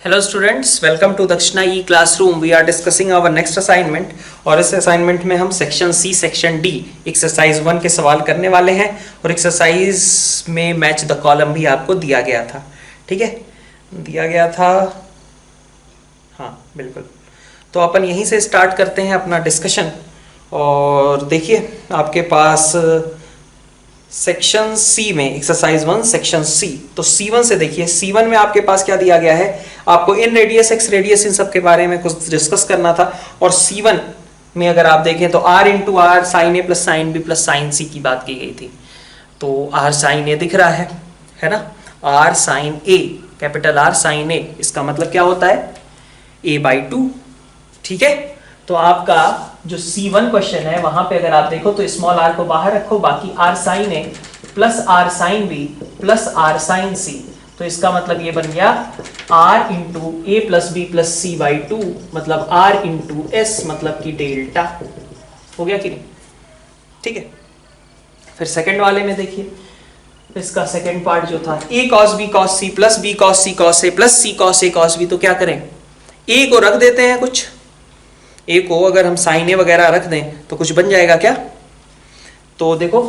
Hello students, welcome to Dakshina E classroom. We are discussing our next assignment और इस assignment में हम section C section D exercise 1 के सवाल करने वाले हैं और एक्सरसाइज में मैच द कॉलम भी आपको दिया गया था। ठीक है, दिया गया था, हाँ बिल्कुल। तो अपन यहीं से स्टार्ट करते हैं अपना डिस्कशन। और देखिए आपके पास सेक्शन सी में एक्सरसाइज 1 सेक्शन सी, तो C1 से देखिए, C1 में आपके पास क्या दिया गया है, आपको इन रेडियस एक्स रेडियस इन सब के बारे में कुछ डिस्कस करना था। और C1 में अगर आप देखें तो r into R sine A plus sine B plus sine C की बात की गई थी। तो r साइन ए दिख रहा है ना, r साइन ए, कैपिटल R साइन ए, इसका मतलब क्या होता है a/2। ठीक है, तो आपका जो C1 क्वेश्चन है वहां पे अगर आप देखो तो स्मॉल r को बाहर रखो, बाकी r sine A plus r sine B plus r sine C, तो इसका मतलब ये बन गया r into A plus B plus c/2, मतलब r इंटू एस, मतलब कि डेल्टा। हो गया कि नहीं? ठीक है, फिर सेकंड वाले में देखिए, इसका सेकंड पार्ट जो था a cos b cos c plus b cos c cos a plus c cos a cos b, तो क्या करें, a को रख देते हैं कुछ, ए को अगर हम साइन ए वगैरह रख दें तो कुछ बन जाएगा क्या? तो देखो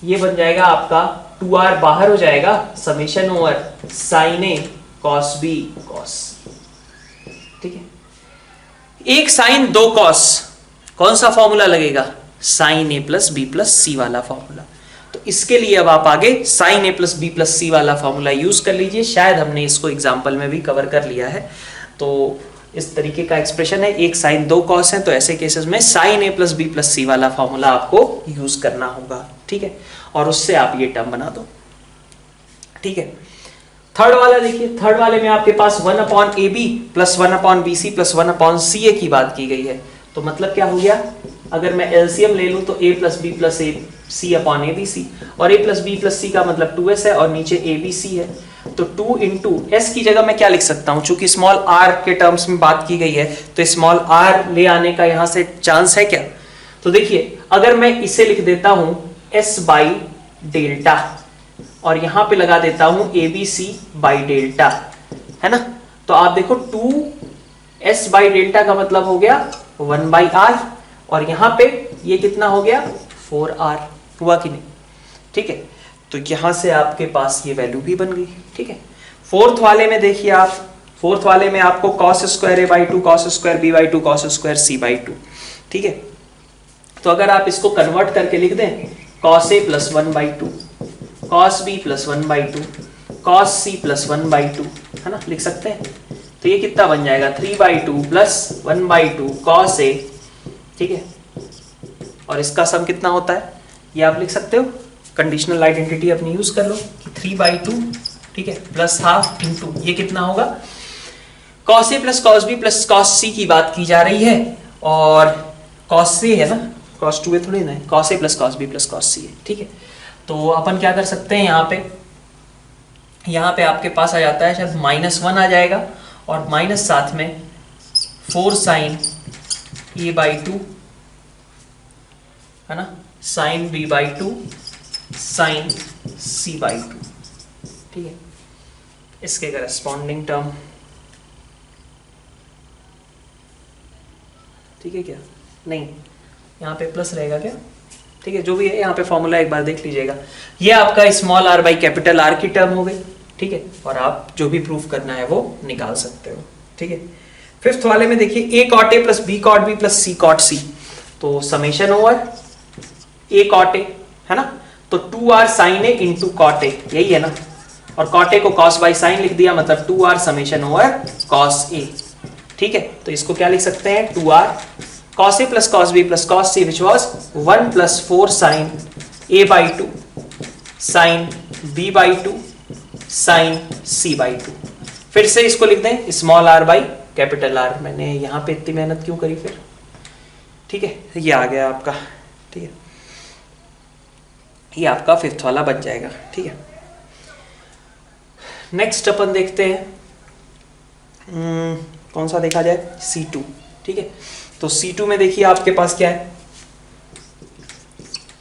ये बन जाएगा आपका 2r बाहर हो जाएगा, समेशन ओवर साइन ए कॉस बी कॉस। ठीक है, एक साइन दो कॉस, कौन सा फॉर्मूला लगेगा, sign A plus B plus सी वाला फॉर्मूला। तो इसके लिए अब आप आगे sign A plus B plus सी वाला फॉर्मूला यूज कर लीजिए, शायद हमने इसको एग्जाम्पल में भी कवर कर लिया है। तो इस तरीके का एक्सप्रेशन है, एक साइन दो कॉस है, तो ऐसे केसेस में sign A plus B plus सी वाला फॉर्मूला आपको यूज करना होगा। ठीक है, और उससे आप ये टर्म बना दो। ठीक है, थर्ड वाला देखिए, थर्ड वाले में आपके पास 1/AB plus 1/BC plus 1/CA की बात की गई है। तो मतलब क्या हो गया, अगर मैं एलसीएम ले लूं तो a plus B plus A C upon ABC, और a plus B plus C का मतलब 2s है और नीचे ABC है, तो 2 इंटू एस की जगह मैं क्या लिख सकता हूं, चूंकि स्मॉल r के टर्म्स में बात की गई है तो स्मॉल r ले आने का यहां से चांस है क्या? तो देखिए अगर मैं इसे लिख देता हूं s बाई डेल्टा और यहां पे लगा देता हूं ABC बाई डेल्टा, है ना, तो आप देखो 2s बाई डेल्टा का मतलब हो गया 1/r, और यहां पे ये कितना हो गया 4r, हुआ कि नहीं? ठीक है, तो यहां से आपके पास ये वैल्यू भी बन गई। ठीक है, फोर्थ वाले में देखिए आप, फोर्थ वाले में आपको cos square a/2 cos square b/2 cos square c/2। ठीक है, तो अगर आप इसको कन्वर्ट करके लिख दें cos a plus 1/2 cos b plus 1/2 cos c plus 1/2, है ना, लिख सकते हैं। तो ये कितना बन जाएगा 3/2 प्लस 1/2 cos a। ठीक है, और इसका सम कितना होता है ये आप लिख सकते हो, कंडीशनल आइडेंटिटी अपनी यूज कर लो कि 3/2, ठीक है, प्लस हाफ इंटू ये कितना होगा, cos a plus cos b plus cos c की बात की जा रही है, और cos a है ना, cos 2a थोड़ी ना है, cos a plus cos b plus cos c है। ठीक है, तो अपन क्या कर सकते हैं, यहाँ पे आपके पास आ जाता है शायद -1 आ जाएगा, और माइनस साथ में 4 साइन a/2, है ना, साइन b/2 साइन c/2। ठीक है, इसके करस्पॉन्डिंग टर्म, ठीक है क्या, नहीं यहाँ पे प्लस रहेगा क्या? ठीक है, जो भी है यहाँ पे फॉर्मूला एक बार देख लीजिएगा, ये आपका small r by capital R की टर्म हो गई। ठीक है, और आप जो भी प्रूफ करना है वो निकाल सकते हो। ठीक है, फिफ्थ वाले में देखिए a cot a plus b cot b plus c cot c, तो summation over a cot a, है ना, तो 2r sin a into cot a, यही है ना, और cot a को cos बाई साइन लिख दिया, मतलब 2r summation over cos a। ठीक है, तो इसको क्या लिख सकते हैं, 2r cos a plus cos b plus cos c which was 1 plus 4 sin a/2 sin b/2 sin c/2। फिर से इसको लिख दें small r by capital R, मैंने यहाँ पे इतनी मेहनत क्यों करी फिर? ठीक है, ये आ गया आपका। ठीक है, ये आपका फिफ्थ वाला बच जाएगा। ठीक है, नेक्स्ट अपन देखते हैं कौन सा देखा जाए, C2। ठीक है, तो C2 में देखिए आपके पास क्या है,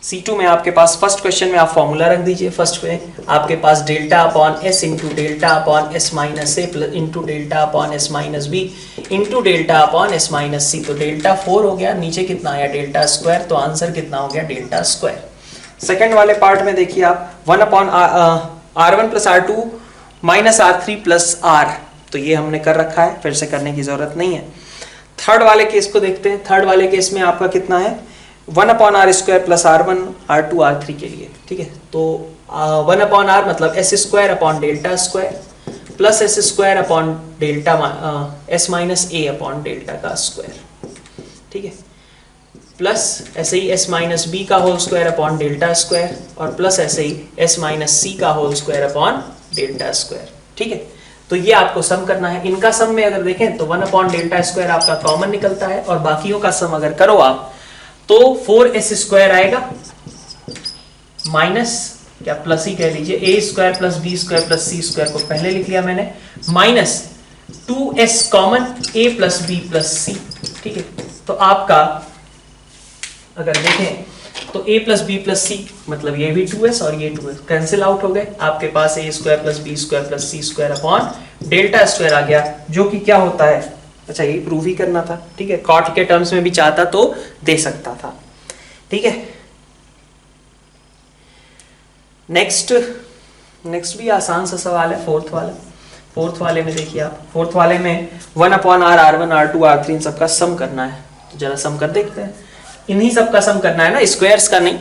C2 में आपके पास फर्स्ट क्वेश्चन में आप फॉर्मूला रख दीजिए। फर्स्ट में आपके पास delta upon S into delta upon S minus A plus into delta upon S minus B into delta upon S minus C. तो डेल्टा 4 हो गया, नीचे कितना आया डेल्टा स्क्वायर, तो आंसर कितना हो गया डेल्टा स्क्वायर। सेकेंड वाले पार्ट में देखिए आप 1 upon R1 plus R2 minus R3 plus R, तो ये हमने कर रखा है, फिर से करने की जरूरत नहीं है। थर्ड वाले केस को देखते हैं। थर्ड वाले केस में आपका कितना है 1 upon are square plus R1 R2 R3 के लिए, ठीक है। तो 1 अपॉन आर मतलब S square upon delta square plus S square upon delta S minus A upon delta का स्क्वायर, ठीक है, प्लस ऐसे ही एस माइनस बी का whole square upon delta square और प्लस ऐसे ही एस माइनस सी का whole square upon delta square, ठीक है। तो ये आपको सम करना है। इनका सम में अगर देखें तो 1 अपॉन डेल्टा स्क्वायर आपका कॉमन निकलता है और बाकियों का सम अगर करो आप तो 4s स्क्वायर आएगा माइनस क्या प्लस ही कह लीजिए A square plus B square plus C square को पहले लिख लिया मैंने, minus 2s common a plus B plus C, ठीक है। तो आपका अगर देखें तो a plus B plus C मतलब ये भी 2s और ये 2s कैंसिल आउट हो गए। आपके पास a square plus B square plus C square upon delta square आ गया, जो कि क्या होता है, अच्छा ये प्रूव ही करना था, ठीक है। कॉट के टर्म्स में भी चाहता तो दे सकता था, ठीक है। नेक्स्ट भी आसान सा सवाल है, फोर्थ वाले में देखिए आप। फोर्थ वाले में 1 upon are R1 R2 R3 इन सबका सम करना है। तो जरा सम कर देखते हैं। इन्हीं सबका सम करना है ना, स्क्वायर्स का नहीं,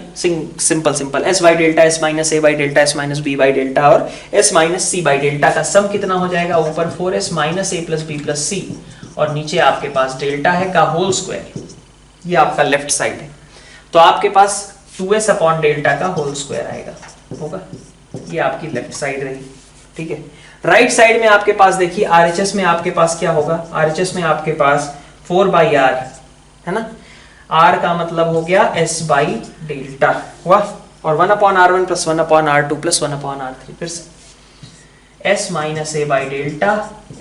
simple S by delta S minus A by delta S minus B by delta और S minus C by delta का सम कितना हो जाएगा, ऊपर 4s minus A plus B plus C और नीचे आपके पास डेल्टा है का होल स्क्वायर, ये आपका लेफ्ट साइड है। तो आपके पास 2s अपॉन डेल्टा का होल स्क्वायर आएगा होगा, ये आपकी लेफ्ट साइड रही, ठीक है। राइट साइड में आपके पास देखिए आरएचएस में आपके पास क्या होगा, आरएचएस में आपके पास 4 बाई आर है ना, r का मतलब हो गया s बाई डेल्टा हुआ और 1 upon R1 plus 1 upon R2 plus 1 upon R3, फिर से s minus A by delta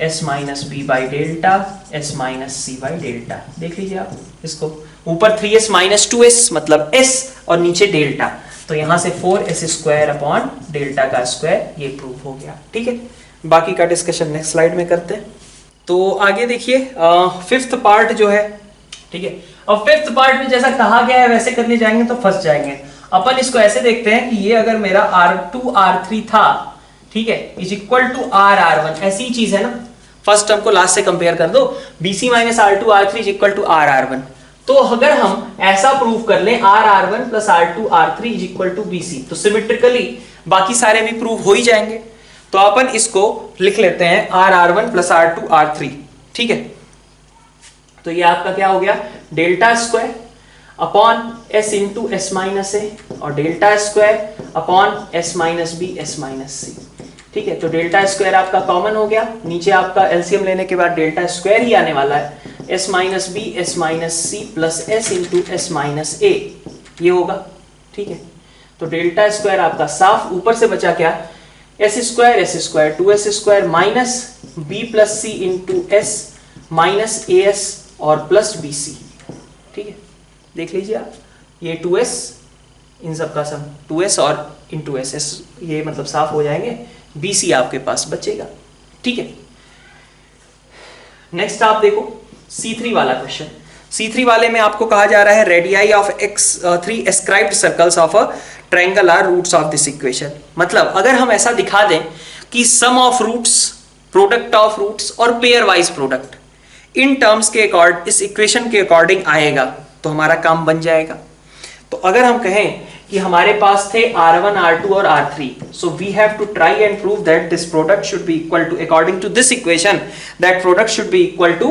s minus B by delta s minus C by delta. देख लीजिए आप इसको, ऊपर 3s माइनस 2s मतलब s और नीचे डेल्टा, तो यहां से 4s स्क्वायर अपॉन डेल्टा का स्क्वायर, ये प्रूव हो गया, ठीक है। बाकी का डिस्कशन नेक्स्ट स्लाइड में करते हैं। तो आगे देखिए फिफ्थ पार्ट जो है, ठीक है। और फिफ्थ पार्ट में जैसा कहा गया है वैसे करने जाएंगे तो फंस जाएंगे। अपन इसको ऐसे देखते हैं कि ये अगर मेरा R2 R3 था, ठीक है, इज इक्वल टू R1, ऐसी ही चीज है ना। फर्स्ट टर्म को लास्ट से कंपेयर कर दो, BC minus R2 R3 is equal to R1। तो अगर हम ऐसा प्रूव कर लें R1 plus R2 R3 is equal to BC, तो सिमेट्रिकली बाकी सारे भी प्रूव हो ही जाएंगे। तो अपन इसको लिख लेते हैं R1 प्लस R2 R3, ठीक है। तो ये आपका क्या हो गया, delta square upon s into S minus A और delta square upon S minus B S minus C, ठीक है। तो डेल्टा स्क्वायर आपका कॉमन हो गया, नीचे आपका एलसीएम लेने के बाद डेल्टा स्क्वायर ही आने वाला है, S minus B S minus C plus S into S minus A, ये होगा, ठीक है। तो डेल्टा स्क्वायर आपका साफ, ऊपर से बचा क्या, S square 2s square minus B plus C into S minus A S और प्लस बी सी, ठीक है। देख लीजिए आप, ये 2s इन सब का सम 2s और इंटू एस एस, ये मतलब साफ हो जाएंगे, BC आपके पास बचेगा, ठीक है। नेक्स्ट आप देखो C3 वाला क्वेश्चन। C3 वाले में आपको कहा जा रहा है radii of x3 escribed circles of a triangle are roots of this equation. मतलब अगर हम ऐसा दिखा दें कि sum of roots, product of roots और pair wise product in terms के अकॉर्ड इस इक्वेशन के अकॉर्डिंग आएगा तो हमारा काम बन जाएगा। तो अगर हम कहें कि हमारे पास थे R1 R2 और R3, so we have to try and prove that this product should be equal to, according to this equation, that product should be equal to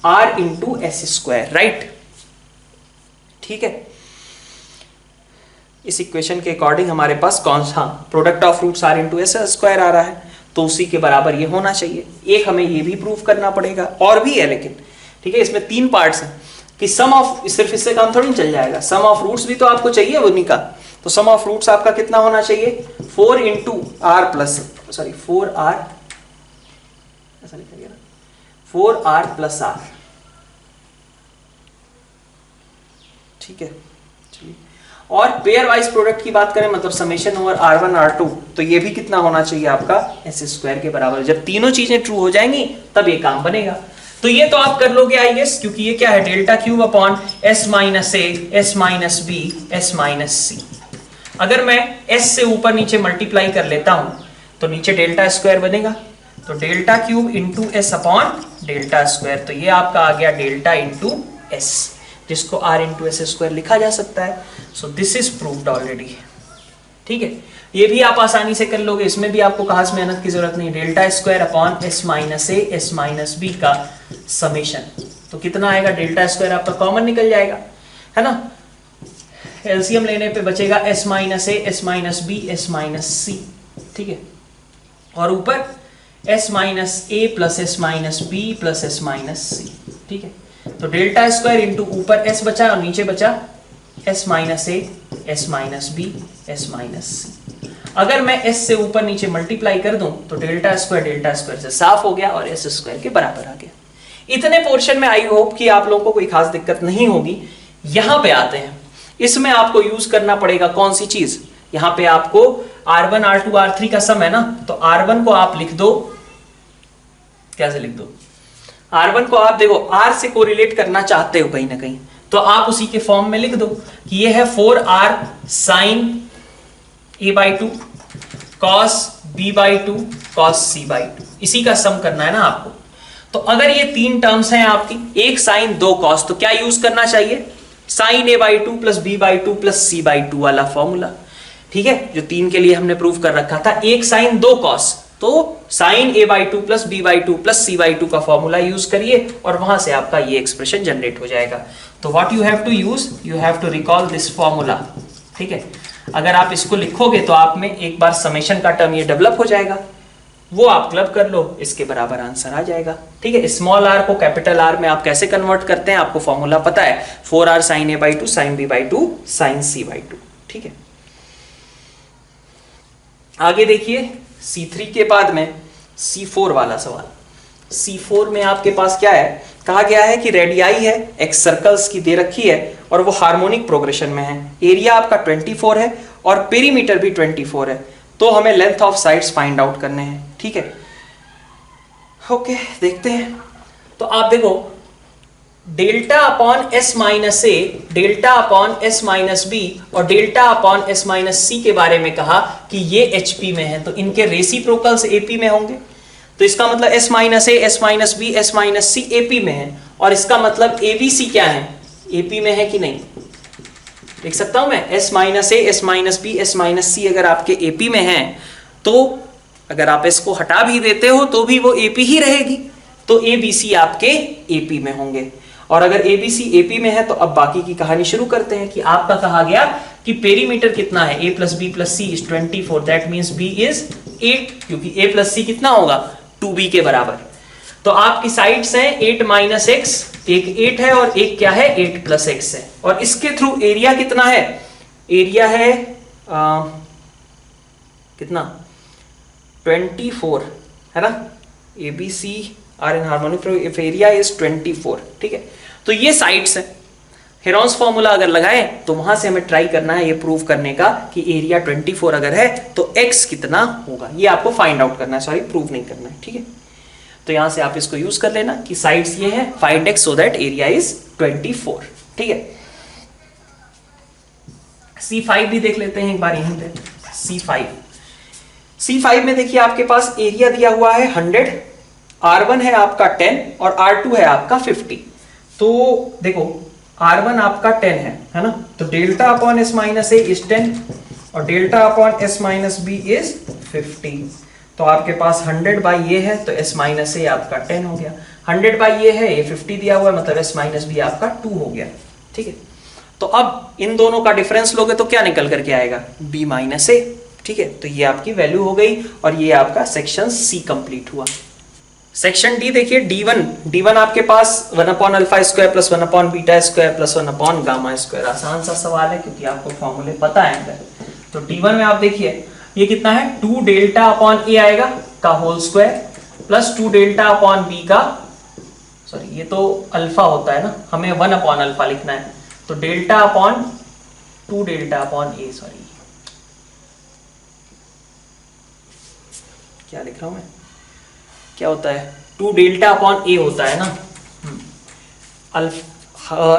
R into S square, right? ठीक है, इस equation के according हमारे पास कौन सा product of roots R into S square आ रहा है, तो उसी के बराबर ये होना चाहिए। एक हमें ये भी प्रूव करना पड़ेगा, और भी है लेकिन, ठीक है। इसमें 3 पार्ट्स हैं कि सम ऑफ, सिर्फ इससे काम थोड़ी चल जाएगा, सम ऑफ रूट्स भी तो आपको चाहिए उन्हीं का। तो सम ऑफ रूट्स आपका कितना होना चाहिए, 4 into are plus, sorry 4r, ऐसा लिखा ना, 4r प्लस r, ठीक है, चलिए। और पेयर वाइज प्रोडक्ट की बात करें मतलब समेशन ओवर R1 R2, तो ये भी कितना होना चाहिए आपका एस स्क्वायर के बराबर। जब तीनों चीजें ट्रू हो जाएंगी तब ये काम बनेगा। तो ये तो आप कर लोगे आई गेस, क्योंकि ये क्या है delta cube upon S minus A S minus B S minus C. अगर मैं एस से ऊपर नीचे मल्टीप्लाई कर लेता हूं तो नीचे डेल्टा स्क्वायर बनेगा, तो delta cube into S upon delta square, तो ये आपका आ गया डेल्टा इंटू एस, जिसको r इंटू एस स्क्वायर लिखा जा सकता है। So this is proved already. ठीक है, ये भी आप आसानी से कर लोगे, इसमें भी आपको खास मेहनत की जरूरत नहीं। Delta square upon S minus A S minus B का समेशन, तो कितना आएगा, डेल्टा स्क्वायर आपका कॉमन निकल जाएगा, है ना। एलसीएम लेने पे बचेगा S minus A S minus B S minus C. ठीक है, और ऊपर S minus A plus S minus B plus S minus C. ठीक है, तो डेल्टा स्क्वायर इंटू ऊपर एस बचा और नीचे बचा S minus A S minus B S minus C. अगर मैं एस से ऊपर नीचे मल्टीप्लाई कर दूं तो डेल्टा स्क्वायर से साफ हो गया और एस स्क्वायर के बराबर आ गया। इतने पोर्शन में आई होप कि आप लोगों को कोई खास दिक्कत नहीं होगी। यहां पे आते हैं, इसमें आपको यूज करना पड़ेगा कौन सी चीज, यहां पे आपको R1 R2 R3 का सम है ना, तो R1 को आप लिख दो, कैसे लिख दो, R1 को आप देखो R से कोरिलेट करना चाहते हो कहीं ना कहीं, तो आप उसी के फॉर्म में लिख दो कि ये है 4R sign A/2 cos B/2 cos C/2, इसी का सम करना है ना आपको। तो अगर ये तीन टर्म्स हैं आपकी, एक साइन दो कॉस, तो क्या यूज करना चाहिए, sign A/2 plus B/2 plus C/2 वाला फॉर्मूला। ठीक है, जो तीन के लिए हमने प्रूव कर रखा था, एक साइन दो कॉस, तो sign A/2 plus B/2 plus C/2 का फॉर्मूला यूज करिए और वहां से आपका ये एक्सप्रेशन जनरेट हो जाएगा। तो what you have to use, you have to recall this formula. ठीक है, अगर आप इसको लिखोगे तो आप में एक बार समेशन का टर्म ये डेवलप हो जाएगा, वो आप क्लब कर लो, इसके बराबर आंसर आ जाएगा। ठीक है, स्मॉल r को कैपिटल R में आप कैसे कन्वर्ट करते हैं आपको फॉर्मूला पता है, 4R sign A/2 sign B/2 sign C/2। ठीक है, आगे देखिए C3 के बाद में C4 वाला सवाल। C4 में आपके पास क्या है, कहा गया है कि रेडियाई है एक्स सर्कल्स की दे रखी है और वो हार्मोनिक प्रोग्रेशन में है, एरिया आपका 24 है और पेरीमीटर भी 24 है, तो हमें length of sides find out करने हैं। ठीक है, ओके देखते हैं। तो आप देखो delta upon S minus A, delta upon S minus B और delta upon S minus C के बारे में कहा कि ये एचपी में है, तो इनके रेसिप्रोकल्स एपी में होंगे। तो इसका मतलब S minus A S minus B S minus C AP में है, और इसका मतलब एबीसी क्या है, एपी में है कि नहीं, देख सकता हूं मैं, S minus A S minus B S minus C अगर आपके एपी में है, तो अगर आप इसको हटा भी देते हो तो भी वो एपी ही रहेगी, तो एबीसी आपके एपी में होंगे। और अगर एबीसी एपी में है तो अब बाकी की कहानी शुरू करते हैं कि आपका कहा गया कि पेरीमीटर कितना है, a plus B plus C is 24, that means b is 8, क्योंकि a प्लस सी कितना होगा 2b के बराबर। तो आपकी साइड्स हैं 8 माइनस एक्स, एक 8 है और एक क्या है 8 प्लस एक्स है, और इसके थ्रू एरिया कितना है, एरिया है कितना 24, है ना, ABC are in harmonic if area is 24। ठीक है, तो ये साइड्स हैं, हेरॉन्स फॉर्मूला अगर लगाएं तो वहां से हमें ट्राई करना है ये प्रूव करने का कि एरिया 24 अगर है तो x कितना होगा, ये आपको फाइंड आउट करना है, सॉरी प्रूव नहीं करना है। ठीक है, तो यहां से आप इसको यूज कर लेना कि साइड्स ये है, find x so that area is 24। ठीक है, C5 भी देख लेते हैं एक बार यहीं पे। C5 में देखिए आपके पास एरिया दिया हुआ है 100, R1 है आपका 10 और R2 है आपका 50। तो देखो R1 आपका 10 है ना, तो delta upon S minus A is 10 और delta upon S minus B is 50। तो आपके पास 100 बाई ये है तो एस माइनस ए आपका 10 हो गया, 100 बाई ये है, ये 50 दिया हुआ है, मतलब एस माइनस बी आपका 2 हो गया। ठीक है, तो अब इन दोनों का डिफरेंस लोगे तो क्या निकल करके आएगा, बी माइनस ए। ठीक है, तो ये आपकी वैल्यू हो गई और ये आपका सेक्शन सी कंप्लीट हुआ। सेक्शन डी देखिए, D1 आपके पास 1 upon alpha square plus 1 upon beta square plus 1 upon gamma square. आसान सा सवाल है क्योंकि आपको फॉर्मूले पता है अंदर। तो D1 में आप देखिए ये कितना है, 2 डेल्टा अपॉन ए आएगा का whole square plus 2 delta upon B का, सॉरी ये तो अल्फा होता है ना, हमें 1 अपॉन अल्फा लिखना है, तो डेल्टा अपॉन 2 डेल्टा अपॉन ए, सॉरी क्या लिख रहा हूं मैं, क्या होता है 2 डेल्टा अपॉन ए होता है ना।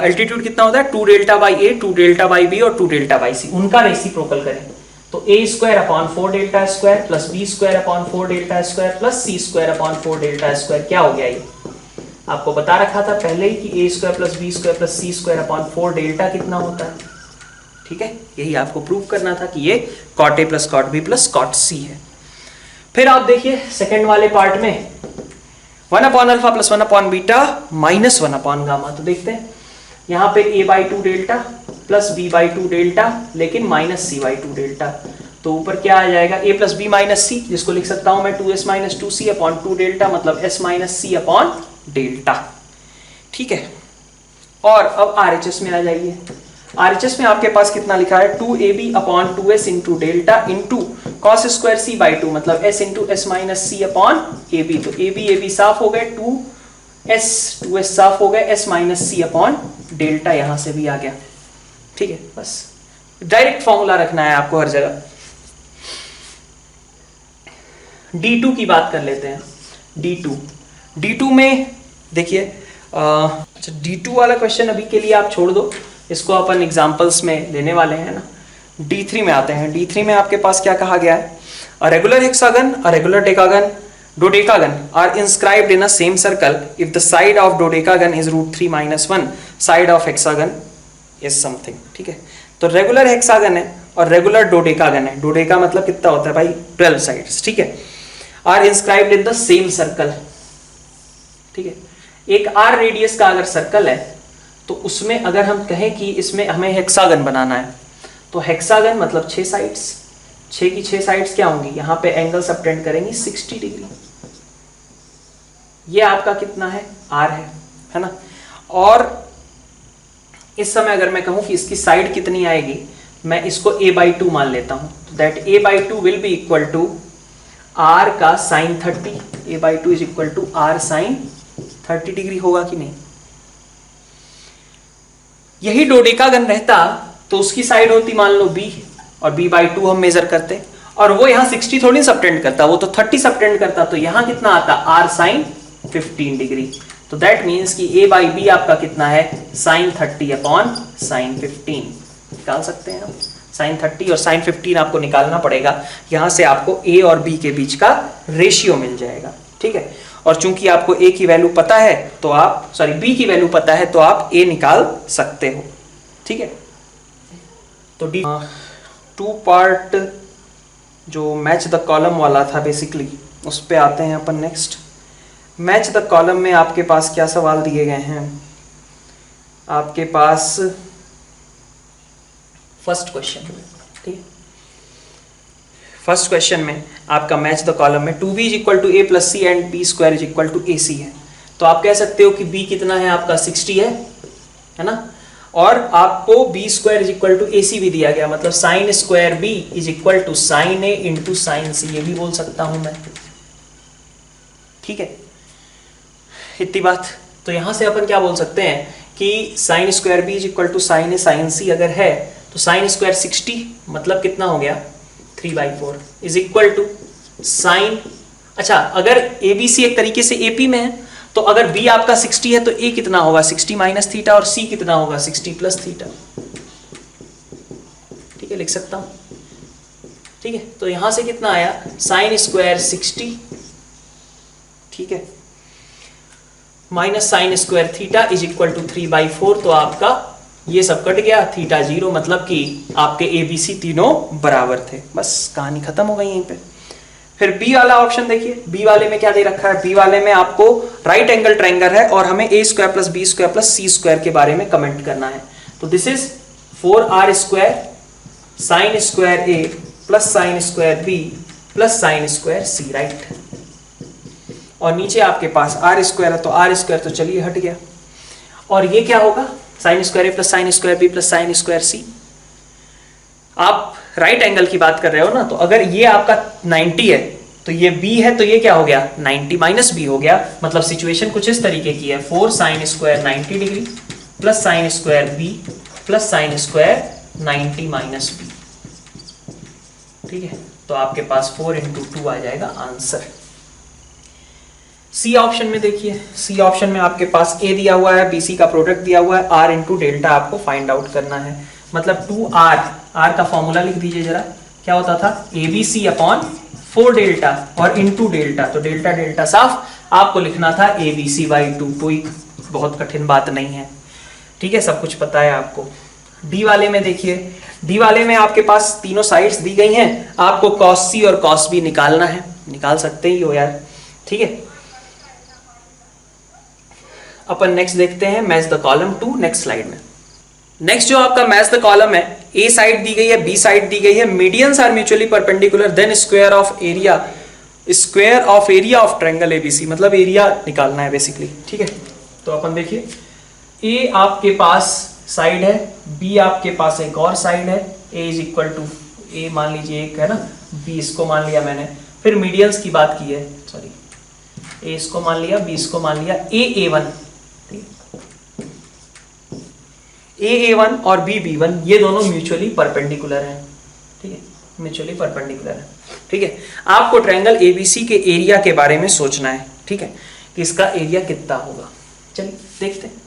एल्टीट्यूड कितना होता है 2 delta by A, 2 delta by B और 2 डेल्टा बाई सी, उनका रेसिप्रोकल करें तो A square upon 4 delta square plus B square upon 4 delta square plus C square upon 4 delta square क्या हो गया, ये आपको बता रखा था पहले ही कि A square plus B square plus C square upon 4 delta कितना होता है। ठीक है, यही आपको प्रूव करना था कि ये cot A plus cot B plus cot C है। फिर आप देखिए सेकेंड वाले पार्ट में 1 upon alpha plus 1 upon beta minus 1 upon gamma, तो देखते हैं यहाँ पे a by 2 delta plus b by 2 delta लेकिन माइनस c बाई 2 डेल्टा, तो ऊपर क्या आ जाएगा a plus B minus C, जिसको लिख सकता हूं मैं 2s minus 2c upon 2 delta मतलब s माइनस सी अपॉन डेल्टा। ठीक है, और अब RHS में आ जाइए। RHS में आपके पास कितना लिखा है 2ab upon 2s into delta into cos square c by 2 मतलब s इंटू s माइनस सी अपॉन ab, तो ab साफ हो गए, 2s साफ हो गए, s माइनस सी अपॉन डेल्टा यहां से भी आ गया। ठीक है, बस डायरेक्ट फॉर्मूला रखना है आपको हर जगह। D2 की बात कर लेते हैं। D2 में देखिए अच्छा D2 वाला क्वेश्चन अभी के लिए आप छोड़ दो, इसको अपन एग्जांपल्स में लेने वाले हैं ना। D3 में आते हैं। D3 में आपके पास क्या कहा गया है, a regular hexagon, a regular decagon, dodecagon are inscribed in a same circle if the side of dodecagon is √3 minus 1 side of hexagon is something। ठीक है, तो रेगुलर हेक्सागन है और रेगुलर डोडेकागन है। डोडेका मतलब कितना होता है भाई 12 साइड्स। ठीक है, are inscribed in the same circle. ठीक है, एक आर रेडियस का अगर सर्कल है तो उसमें अगर हम कहें कि इसमें हमें हेक्सागन बनाना है तो हेक्सागन मतलब 6 साइड्स, 6 की 6 साइड्स क्या होंगी, यहां पे एंगल सबटेंड करेंगी 60 डिग्री। ये आपका कितना है आर है ना। और इस समय अगर मैं कहूं कि इसकी साइड कितनी आएगी, मैं इसको a/2 मान लेता हूं, तो that a/2 will be equal to r का sine 30। a/2 is equal to r sine 30 degree होगा कि नहीं। यही डोडेकागन रहता तो उसकी साइड होती मान लो b और b/2 हम मेजर करते, और वो यहाँ 60 थोड़ी सबटेंड करता, वो तो 30 सबटेंड करता, तो यहाँ कितना आता r साइन 15 डिग्री। तो दैट मीन्स कि a/b आपका कितना है साइन 30 अपॉन साइन 15 निकाल सकते हैं हम। साइन 30 और साइन 15 आपको निकालना पड़ेगा, यहां से आपको a और b के बीच का रेशियो मिल जाएगा। ठीक है, और चूंकि आपको a की वैल्यू पता है तो आप b की वैल्यू पता है तो आप a निकाल सकते हो। ठीक है, तो D 2 पार्ट जो मैच द कॉलम वाला था बेसिकली उस पे आते हैं अपन नेक्स्ट। मैच द कॉलम में आपके पास क्या सवाल दिए गए हैं, आपके पास फर्स्ट क्वेश्चन। ठीक है, फर्स्ट क्वेश्चन में आपका मैच द कॉलम में 2b is equal to a plus C and b square is equal to ac है। तो आप कह सकते हो कि b कितना है आपका 60 है ना, और आपको b square is equal to ac भी दिया गया, मतलब sine square b is equal to sine a into sine c, ये भी बोल सकता हूं मैं। ठीक है, इतनी बात। तो यहां से अपन क्या बोल सकते हैं कि sine square b is equal to sine a sine c अगर है तो साइन स्क्वायर 60 मतलब कितना हो गया 3/4 इज इक्वल टू साइन। अच्छा, अगर ABC एक तरीके से AP में है तो अगर B आपका 60 है तो A कितना होगा 60 माइनस थीटा और C कितना होगा 60 प्लस थीटा। ठीक है, लिख सकता हूं। ठीक है, तो यहां से कितना आया साइन स्क्वायर 60, ठीक है, minus sine square theta is equal to 3/4, तो आपका ये सब कट गया, थीटा 0, मतलब कि आपके ABC तीनों बराबर थे। बस कहानी खत्म हो गई यहीं पे। फिर बी वाला ऑप्शन देखिए, बी वाले में क्या दे रखा है, बी वाले में आपको राइट एंगल ट्रायंगल है और हमें a square plus b square plus c square के बारे में कमेंट करना है। तो this is 4r square sine square a plus sine square b plus sine square c, right. और नीचे आपके पास r स्क्वायर है तो r स्क्वायर तो चलिए हट गया, और ये क्या होगा sine square a plus sine square b plus sine square c। आप राइट एंगल की बात कर रहे हो ना, तो अगर ये आपका 90 है तो ये b है तो ये क्या हो गया 90 माइनस b हो गया, मतलब सिचुएशन कुछ इस तरीके की है 4 sine square 90 degree plus sine square b plus sine square 90 minus B. ठीक है, तो आपके पास 4 इंटू 2 आ जाएगा आंसर। सी ऑप्शन में देखिए, सी ऑप्शन में आपके पास ए दिया हुआ है, बीसी का प्रोडक्ट दिया हुआ है, आर इंटू डेल्टा आपको फाइंड आउट करना है। मतलब 2r, आर का फॉर्मूला लिख दीजिए जरा, क्या होता था, एबीसी अपॉन 4 डेल्टा और इंटू डेल्टा, तो डेल्टा डेल्टा साफ, आपको लिखना था एबीसी बाई 2, कोई बहुत कठिन बात नहीं है। ठीक है, सब कुछ पता है आपको। डी वाले में देखिए, डी वाले में आपके पास तीनों साइड्स दी गई हैं, आपको कॉस सी और कॉस बी निकालना है, निकाल सकते ही हो यार। ठीक है, अपन नेक्स्ट देखते हैं match the column 2 next slide में। नेक्स्ट जो आपका मैच द कॉलम है, ए साइड दी गई है, बी साइड दी गई है, medians are mutually perpendicular, then square of area of triangle एबीसी, मतलब एरिया निकालना है बेसिकली। ठीक है, तो अपन देखिए, ए आपके पास साइड है, बी आपके पास एक और साइड है, ए इज इक्वल टू, ए मान लीजिए एक है ना, बी इसको मान लिया मैंने, फिर मीडियंस की बात की है, सॉरी, ए इसको मान लिया, बी इसको मान लिया, ए1, ए1 और बी1 ये दोनों म्यूचुअली परपेंडिकुलर हैं। ठीक है, म्यूचुअली परपेंडिकुलर है। ठीक है, आपको ट्रायंगल एबीसी के एरिया के बारे में सोचना है। ठीक है, कि इसका एरिया कितना होगा, चलिए देखते हैं।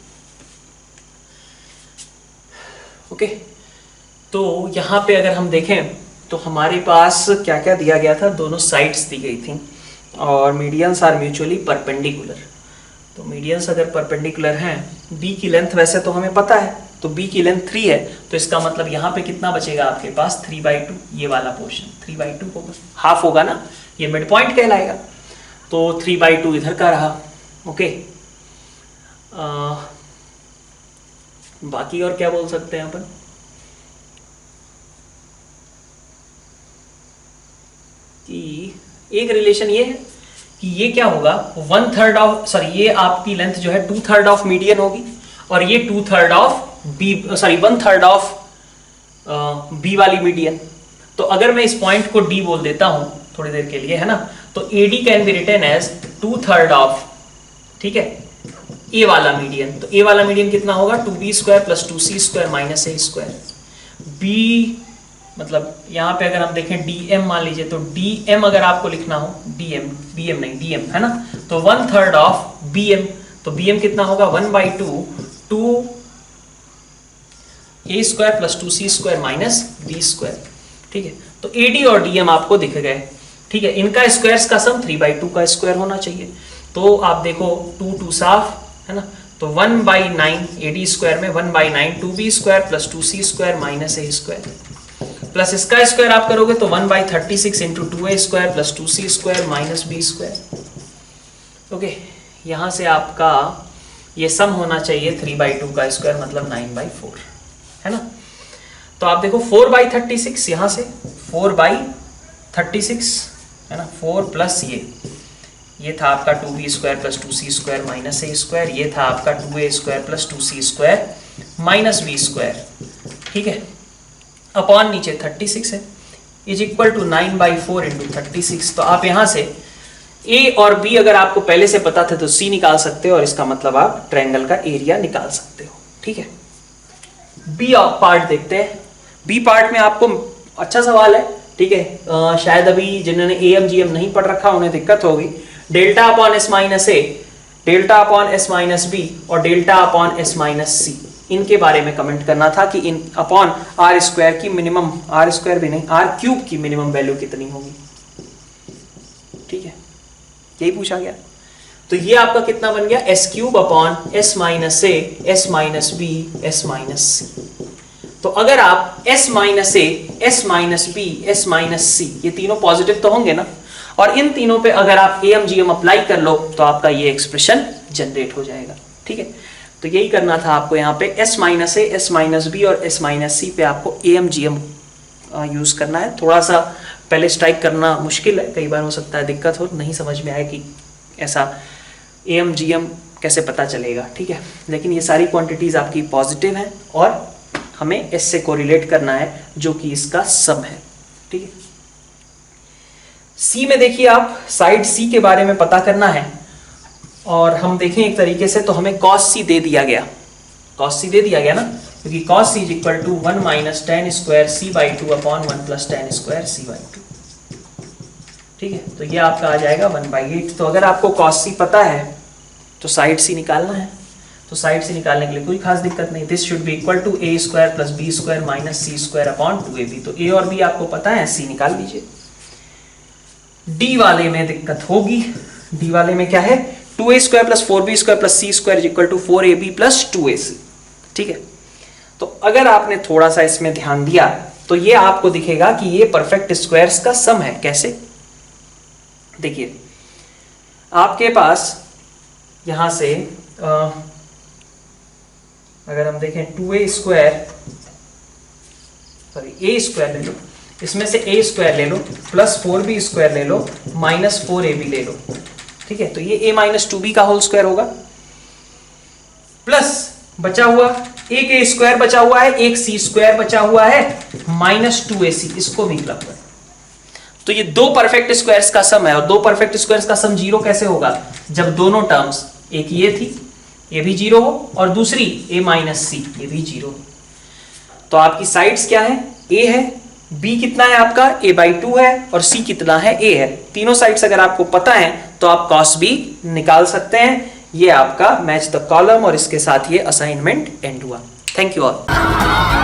ओके, तो यहां पे अगर हम देखें तो हमारे पास क्या क्या दिया गया था, दोनों साइड्स दी गई थी और मीडियंस आर म्यूचुअली परपेंडिकुलर। तो मीडियंस अगर परपेंडिकुलर हैं, बी की लेंथ वैसे तो हमें पता है, तो बी की लेंथ 3 है, तो इसका मतलब यहाँ पे कितना बचेगा आपके पास, 3/2, ये वाला पोर्शन 3/2 होगा, हाफ होगा ना, ये मिड पॉइंट कहलाएगा, तो 3/2 इधर का रहा। ओके, बाकी और क्या बोल सकते हैं अपन, कि एक रिलेशन ये है कि ये क्या होगा, 1/3 ऑफ, सॉरी ये आपकी लेंथ जो है 2/3 ऑफ मीडियन होगी और ये 2/3 of B, sorry 1/3 of B वाली मीडियन। तो अगर मैं इस पॉइंट को डी बोल देता हूं थोड़ी देर के लिए, है ना, तो A D can be written as 2/3 of, ठीक है, ए वाला मीडियन। तो ए वाला मीडियन कितना होगा, 2b² + 2c² - a²। बी मतलब यहाँ पे अगर हम देखें dm मान लीजिए, तो dm अगर आपको लिखना हो, bm नहीं dm है ना, तो 1/3 ऑफ bm, तो bm कितना होगा, 1/2 2a² + 2c² - b²। ठीक है, तो ad और dm आपको दिख गए। ठीक है, इनका स्क्वायर्स का सम 3/2 का स्क्वायर होना चाहिए। तो आप देखो 2 साफ है ना, तो 1/9 ad² में 1/9 2b² + 2c² - a² प्लस इसका स्क्वायर आप करोगे तो 1/36 × 2a² + 2c² - b²। ओके, यहां से आपका ये सम होना चाहिए 3/2 का स्क्वायर, मतलब 9/4 है ना। तो आप देखो 4/36, यहां से 4/36 है ना, 4 प्लस ये था आपका 2b² + 2c² - a², ये था आपका 2a² + 2c² - b²। ठीक है, अपॉन नीचे 36 है, इज इक्वल टू 9/4 × 36। तो आप यहां से ए और बी अगर आपको पहले से पता था तो सी निकाल सकते हो और इसका मतलब आप ट्रायंगल का एरिया निकाल सकते हो। ठीक है, बी पार्ट देखते हैं। बी पार्ट में आपको अच्छा सवाल है, ठीक है, शायद अभी जिन्होंने एम जी एम नहीं पढ़ रखा उन्हें दिक्कत होगी। Delta upon S minus A, delta upon S minus B और delta upon S minus C, इनके बारे में कमेंट करना था कि इन अपॉन r² की मिनिमम, r² भी नहीं r³ की मिनिमम वैल्यू कितनी होगी। ठीक है, यही पूछा गया। तो ये आपका कितना बन गया, s³ upon s minus A, s minus B, s minus C. तो अगर आप s minus A, s minus B, s minus C, ये तीनों पॉजिटिव तो होंगे ना, और इन तीनों पे अगर आप AMGM अप्लाई कर लो तो आपका ये एक्सप्रेशन जनरेट हो जाएगा। ठीक है, तो यही करना था आपको यहाँ पे, s minus A, s minus B और s माइनस सी पे आपको AMGM यूज करना है। थोड़ा सा पहले स्ट्राइक करना मुश्किल है, कई बार हो सकता है दिक्कत हो, नहीं समझ में आए कि ऐसा AMGM कैसे पता चलेगा। ठीक है, लेकिन ये सारी क्वांटिटीज आपकी पॉजिटिव हैं और हमें s से कोरिलेट करना है जो कि इसका सम है। ठीक है, सी में देखिए आप साइड सी के बारे में पता करना है और हम देखें एक तरीके से तो हमें cos c दे दिया गया, cos c दे दिया गया ना, क्योंकि cos c is equal to 1 minus tan square c by 2 upon 1 plus tan square c by 2। ठीक है, तो ये आपका आ जाएगा 1/8। तो अगर आपको cos c पता है तो साइड c निकालना है, तो साइड से निकालने के लिए कोई खास दिक्कत नहीं। This should be equal to a square plus b square minus c square upon 2ab। तो a और b आपको पता है, c निकाल लीजिए। d वाले में दिक्कत होगी। d वाले में क्या है, 2a square plus 4b square plus c square is equal to 4ab plus 2ac। ठीक है, तो अगर आपने थोड़ा सा इसमें ध्यान दिया तो ये आपको दिखेगा कि ये परफेक्ट स्क्वायर्स का सम है। कैसे, देखिए आपके पास यहां से अगर हम देखें 2a square sorry a square ले लो, इसमें से a स्क्वायर ले लो प्लस 4b स्क्वायर ले लो माइनस 4ab ले लो। ठीक है, तो ये a माइनस 2b का होल स्क्वायर होगा, प्लस बचा हुआ एक a स्क्वायर बचा हुआ है, एक c स्क्वायर बचा हुआ है माइनस 2ac, इसको भी क्लब कर। तो ये दो परफेक्ट स्क्वायर्स का सम है, और दो परफेक्ट स्क्वायर्स का सम जीरो कैसे होगा, जब दोनों टर्म्स, एक ये थी ये भी जीरो हो और दूसरी a माइनस सी ये भी जीरो हो। तो आपकी साइड्स क्या है, a है, b कितना है आपका a/2 है, और c कितना है a है। तीनों साइड्स अगर आपको पता है तो आप cos b निकाल सकते हैं। ये आपका मैच द कॉलम, और इसके साथ ये असाइनमेंट एंड हुआ। Thank you all.